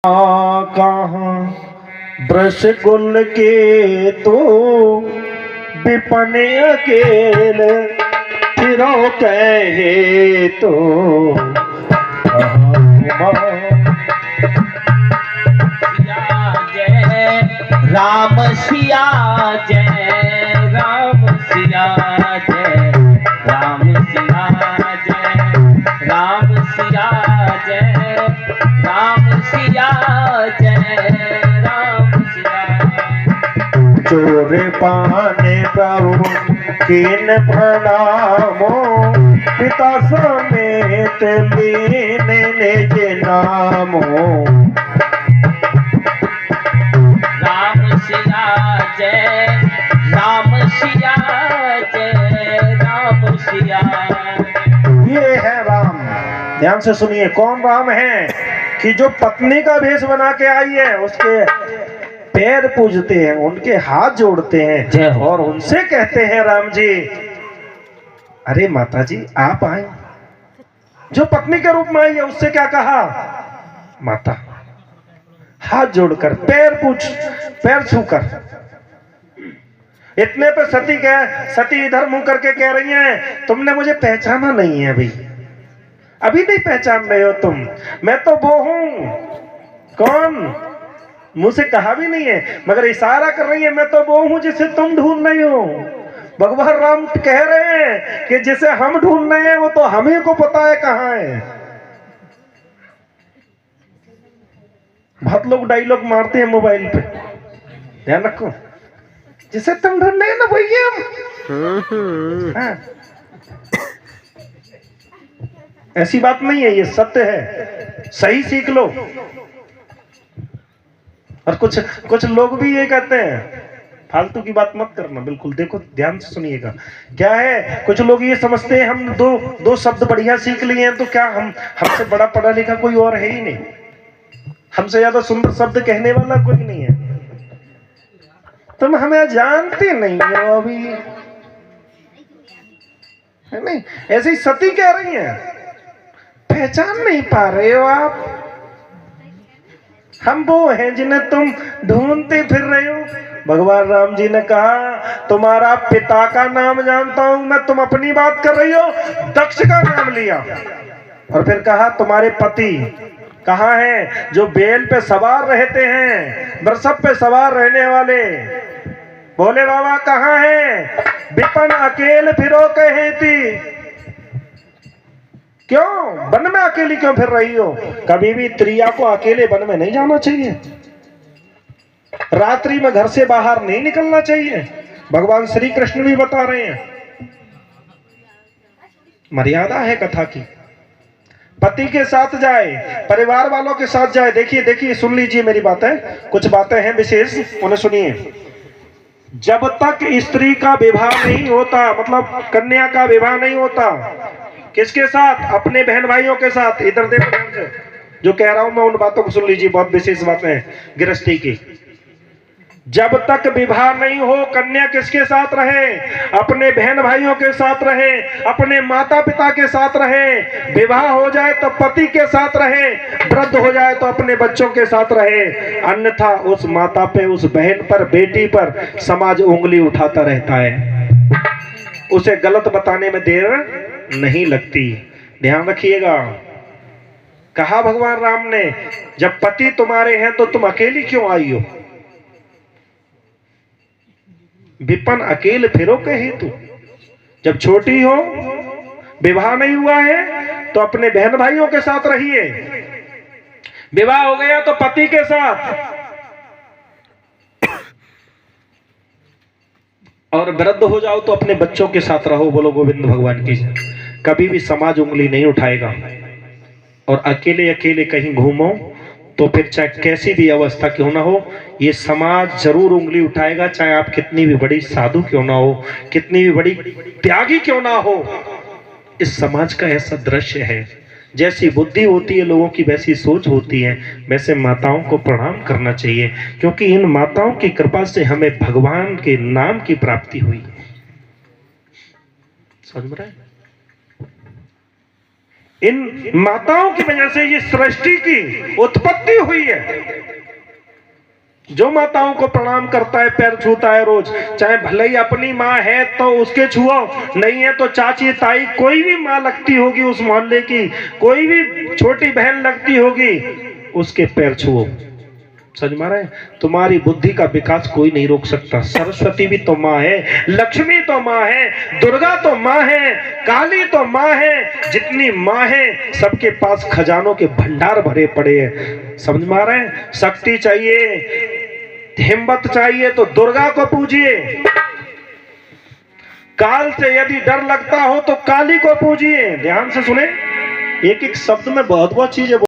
कहाँ ब्रश गुल के तो विपन अकेले फिरो कहे तो जय राम सिया जय राम सिया जय राम सिया जय राम सिया जय राम सिया जय राम सिया। चोर पाने प्रभु किन प्रणामो पिता समेत लीने निज नामो। राम सिया जय राम सिया जय राम सिया। ये है राम। ध्यान से सुनिए, कौन राम है कि जो पत्नी का भेष बना के आई है, उसके पैर पूजते हैं, उनके हाथ जोड़ते हैं और उनसे कहते हैं राम जी अरे माता जी आप आए। जो पत्नी के रूप में आई है उससे क्या कहा? माता। हाथ जोड़कर पैर छूकर। इतने पे सती इधर मुंह करके कह रही हैं तुमने मुझे पहचाना नहीं है भाई, अभी नहीं पहचान रहे हो तुम, मैं तो वो हूं। कौन? मुंह से कहा भी नहीं है मगर इशारा कर रही है, मैं तो वो हूं जिसे तुम ढूंढ रही हो। भगवान राम कह रहे हैं कि जिसे हम ढूंढ रहे हैं वो तो हम ही को पता है कहां है। बहुत लोग डायलॉग मारते हैं मोबाइल पे, ध्यान रखो, जिसे तुम ढूंढ रहे हो ना भैया हम। हाँ। ऐसी बात नहीं है, ये सत्य है, सही सीख लो। और कुछ लोग भी ये कहते हैं फालतू की बात मत करना, बिल्कुल देखो ध्यान से सुनिएगा। क्या है, कुछ लोग ये समझते हैं हम दो शब्द बढ़िया सीख लिए हैं तो क्या हमसे बड़ा पढ़ा लिखा कोई और है ही नहीं, हमसे ज्यादा सुंदर शब्द कहने वाला कोई नहीं है। तुम हमें जानते नहीं हो अभी, है नहीं? ऐसे ही सती कह रही हैं, पहचान नहीं पा रहे हो आप, हम वो हैं जिन्हें तुम ढूंढते फिर रहे हो। भगवान राम जी ने कहा तुम्हारा पिता का नाम जानता हूं मैं, तुम अपनी बात कर रही हो। दक्ष का नाम लिया और फिर कहा तुम्हारे पति कहाँ हैं जो बेल पे सवार रहते हैं, वृषभ पे सवार रहने वाले भोले बाबा कहाँ हैं? विपन अकेले फिरो कहे थी। क्यों वन में अकेली क्यों फिर रही हो? कभी भी स्त्रिया को अकेले वन में नहीं जाना चाहिए, रात्रि में घर से बाहर नहीं निकलना चाहिए। भगवान श्री कृष्ण भी बता रहे हैं, मर्यादा है कथा की। पति के साथ जाए, परिवार वालों के साथ जाए। देखिए सुन लीजिए मेरी बातें, कुछ बातें हैं विशेष, उन्हें सुनिए। जब तक स्त्री का विवाह नहीं होता, मतलब कन्या का विवाह नहीं होता, किसके साथ? अपने बहन भाइयों के साथ। इधर देखो ध्यान से, जो कह रहा हूं मैं उन बातों को सुन लीजिए, बहुत विशेष बातें हैं गृहस्थी की। जब तक विवाह नहीं हो, कन्या किसके साथ रहे? अपने बहन भाइयों के साथ रहे, अपने माता पिता के साथ रहे। विवाह हो जाए तो पति के साथ रहे, वृद्ध हो जाए तो अपने बच्चों के साथ रहे। अन्यथा उस माता पे, उस बहन पर, बेटी पर समाज उंगली उठाता रहता है, उसे गलत बताने में देर नहीं लगती। ध्यान रखिएगा। कहा भगवान राम ने जब पति तुम्हारे हैं तो तुम अकेली क्यों आई हो? विपन अकेले फिरो कहे तू। जब छोटी हो, विवाह नहीं हुआ है तो अपने बहन भाइयों के साथ रहिए, विवाह हो गया तो पति के साथ, और वृद्ध हो जाओ तो अपने बच्चों के साथ रहो। बोलो गोविंद भगवान की। कभी भी समाज उंगली नहीं उठाएगा। और अकेले कहीं घूमो तो फिर चाहे कैसी भी अवस्था क्यों ना हो, ये समाज जरूर उंगली उठाएगा, चाहे आप कितनी भी बड़ी साधु क्यों ना हो, कितनी भी बड़ी त्यागी क्यों ना हो। इस समाज का ऐसा दृश्य है। जैसी बुद्धि होती है लोगों की, वैसी सोच होती है। वैसे माताओं को प्रणाम करना चाहिए, क्योंकि इन माताओं की कृपा से हमें भगवान के नाम की प्राप्ति हुई। समझ रहे हैं? इन माताओं की वजह से ये सृष्टि की उत्पत्ति हुई है। जो माताओं को प्रणाम करता है, पैर छूता है रोज, चाहे भले ही अपनी माँ है तो उसके छुओ, नहीं है तो चाची ताई कोई भी माँ लगती होगी उस मोहल्ले की, कोई भी छोटी बहन लगती होगी, उसके पैर छुओ। समझ में आ रहा है? तुम्हारी बुद्धि का विकास कोई नहीं रोक सकता। सरस्वती भी तो माँ है, लक्ष्मी तो माँ है, दुर्गा तो माँ है, काली तो माँ है। जितनी माँ है सबके पास खजानों के भंडार भरे पड़े हैं। समझ में आ रहा है? शक्ति चाहिए, हिम्मत चाहिए तो दुर्गा को पूजिए। काल से यदि डर लगता हो तो काली को पूजिए। ध्यान से सुने, एक एक शब्द में बहुत बहुत चीजें